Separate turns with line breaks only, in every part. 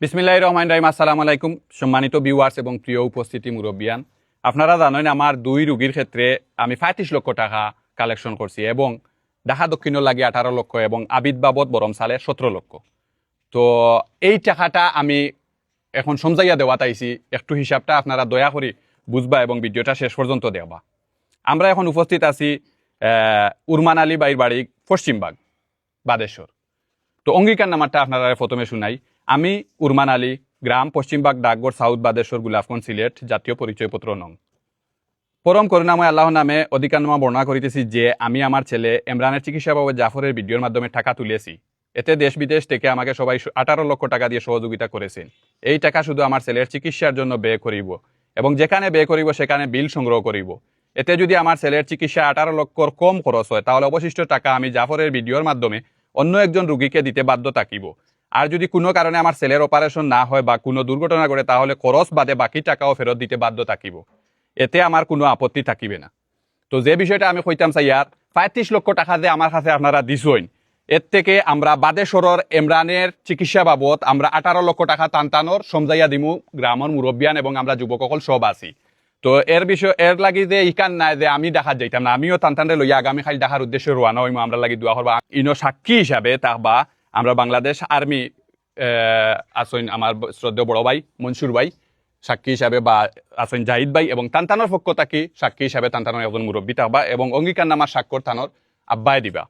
বিসমিল্লাহির রহমানির রহিম। আসসালামু আলাইকুম সম্মানিত ভিউয়ার্স এবং প্রিয় উপস্থিতি মুরব্বিয়ান। আপনারা জানেন আমার দুই রোগীর ক্ষেত্রে আমি 35 লক্ষ টাকা কালেকশন করছি এবং ঢাকা দক্ষিণের লাগি 18 লক্ষ এবং আবিদ বাবদ বরমসালে 17 লক্ষ। তো এই টাকাটা আমি এখন সমজাইয়া দেওয়া তাইছি, একটু হিসাবটা আপনারা দয়া করে বুঝবা এবং ভিডিওটা শেষ পর্যন্ত দেওয়া। আমরা এখন উপস্থিত আছি উরমান আলী বাইর বাড়ি পশ্চিমবাগ বাদেশ্বর। তো অঙ্গীকার নামাটা আপনারা প্রথমে শুনাই। আমি উরমান আলী, গ্রাম পশ্চিমবাগ, ডাকঘর, সাউথ বাদেশ্বর, গুলাফগঞ্জ, সিলেট, জাতীয় পরিচয়পত্র নং। পরম করুণাময় আল্লাহর নামে অধিকারনামা বর্ণনা করিতেছি যে আমি আমার ছেলে ইমরানের চিকিৎসা বাবদ জাফরের ভিডিওর মাধ্যমে টাকা তুলেছি। এতে দেশ বিদেশ থেকে আমাকে সবাই 18 লক্ষ টাকা দিয়ে সহযোগিতা করেছেন। এই টাকা শুধু আমার ছেলের চিকিৎসার জন্য ব্যয় করিব এবং যেখানে ব্যয় করিব সেখানে বিল সংগ্রহ করিব। এতে যদি আমার ছেলের চিকিৎসা 18 লক্ষর কম খরচ হয় তাহলে অবশিষ্ট টাকা আমি জাফরের ভিডিওর মাধ্যমে অন্য একজন রুগীকে দিতে বাধ্য থাকিব। আর যদি কোনো কারণে আমার ছেলের অপারেশন না হয় বা কোনো দুর্ঘটনা ঘটে তাহলে খরচ বাদে বাকি টাকাও ফেরত দিতে বাধ্য থাকিব। এতে আমার কোনো আপত্তি থাকিবে না। তো যে বিষয়টা আমি কইতাম চাইয়ার 35 লক্ষ টাকা যে আমার কাছে আপনারা দিছইন, এর থেকে আমরা বাদেশ্বরের ইমরানের চিকিৎসা বাবদ আমরা 18 লক্ষ টাকা টানটানোর সমজাইয়া দিমু গ্রামের মুরব্বিয়ান এবং আমরা যুবকসকল সব আছি। তো এর বিষয় এর লাগি যে ইকান নাই যে আমি দেখাত যাইতাম না, আমিও টানটানে লইয়া আগামীকাল দেখার উদ্দেশ্যে রওনা হইমু। আমরা লাগি দোয়া করবা ইনো সাক্ষী হিসাবে তাহবা আমরা বাংলাদেশ আর্মি আসইন আমার শ্রদ্ধেয় বড় ভাই মনসুর ভাই সাক্ষী হিসাবে বা আসইন জাহিদ ভাই এবং টানটানোর পক্ষ থাকি সাক্ষী হিসাবে টানটানোর একজন মুরব্বী থাকবা এবং অঙ্গীকার নামার স্বাক্ষর টানোর আব্বাই দিবা।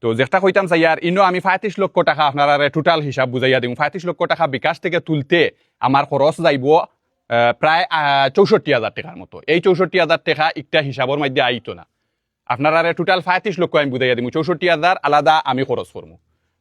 তো যেটা কইতাম চাই আর ইনো আমি 35 লক্ষ টাকা আপনারা টোটাল হিসাব বুঝাইয়া দিম। 35 লক্ষ টাকা বিকাশ থেকে তুলতে আমার খরচ যাইব প্রায় 64,000 টাকার মতো। এই 64,000 টাকা একটা হিসাবের মধ্যে আইতো না। আপনারা টোটাল 35 লক্ষ আমি বুঝাইয়া দিব, 64,000 আলাদা আমি খরচ করবো।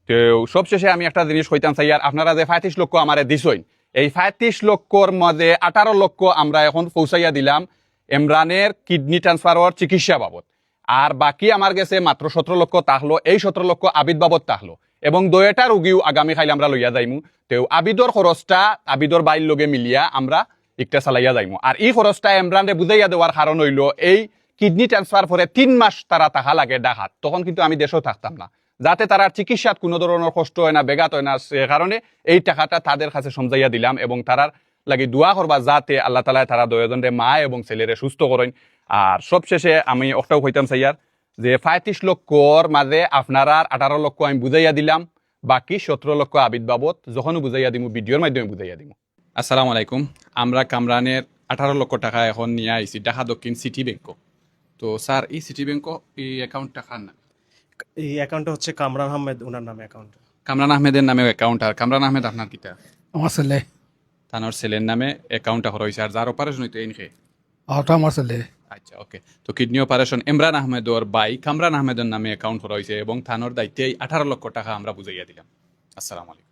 তো সবশেষে আমি একটা জিনিস কইতাম চাই আর আপনারা যে 35 লক্ষ আমারে দিছইন, এই 35 লক্ষর মধ্যে 18 লক্ষ আমরা এখন পৌঁছাইয়া দিলাম ইমরানের কিডনি ট্রান্সফারের চিকিৎসা বাবদ। আর বাকি আমার গেছে মাত্র 17 লক্ষ তাহলো, এই 17 লক্ষ আবিদ বাবদ তাহলো এবং দয়েটা রুগীও আগামী খাইলে আমরা লইয়া যাইমু। তো আবিদর খরচটা আবিদর বাইর লগে মিলিয়া আমরা একটা চালাইয়া যাইমু। আর এই খরচটা ইমরানে বুঝাইয়া দেওয়ার কারণ হইল এই কিডনি ট্রান্সফার করে 3 মাস তারা তাহা লাগে ডাকাত, তখন কিন্তু আমি দেশেও থাকতাম না, যাতে তারা চিকিৎসাত কোনো ধরনের কষ্ট হয় না, বেগাত হয় না। সে কারণে এই টাকাটা তাদের কাছে সমজাইয়া দিলাম এবং তারার লাগি দোয়া করবা যাতে আল্লাহ তাআলা তারা দয়জনরে মা এবং ছেলেরে সুস্থ করেন। আর সবশেষে আমি ওটাও কইতাম চাইয়ার যে 35 লক্ষর মাঝে আপনারা 18 লক্ষ আমি বুঝাইয়া দিলাম, বাকি 17 লক্ষ আবিদ বাবদ যখনও বুঝাইয়া দিমু ভিডিওর মাধ্যমে বুঝাইয়া দিমু। আসসালামু আলাইকুম। আমরা কামরানের 18 লক্ষ টাকা এখন নিয়ে আইছি ঢাকা দক্ষিণ সিটি ব্যাংক। তো স্যার এই সিটি ব্যাংক এই অ্যাকাউন্ট টাকা না,
এই অ্যাকাউন্টটা হচ্ছে কামরান আহমেদ ওনার নামে অ্যাকাউন্ট।
কামরান আহমেদের নামে অ্যাকাউন্ট। আর কামরান আহমেদ আপনার কিতা?
আমার ছেলে।
তানোর ছেলের নামে অ্যাকাউন্টটা করা হয়েছে। আর যার অপারেশন হইতো এনকে?
ওটা আমার ছেলে।
আচ্ছা, ওকে। তো কিডনি অপারেশন ইমরান আহমেদর বাই কামরান আহমেদের নামে অ্যাকাউন্ট করা হয়েছে এবং থানোর দায়িত্বে 18 লক্ষ টাকা আমরা বুঝাইয়া দিলাম। আসসালামু আলাইকুম।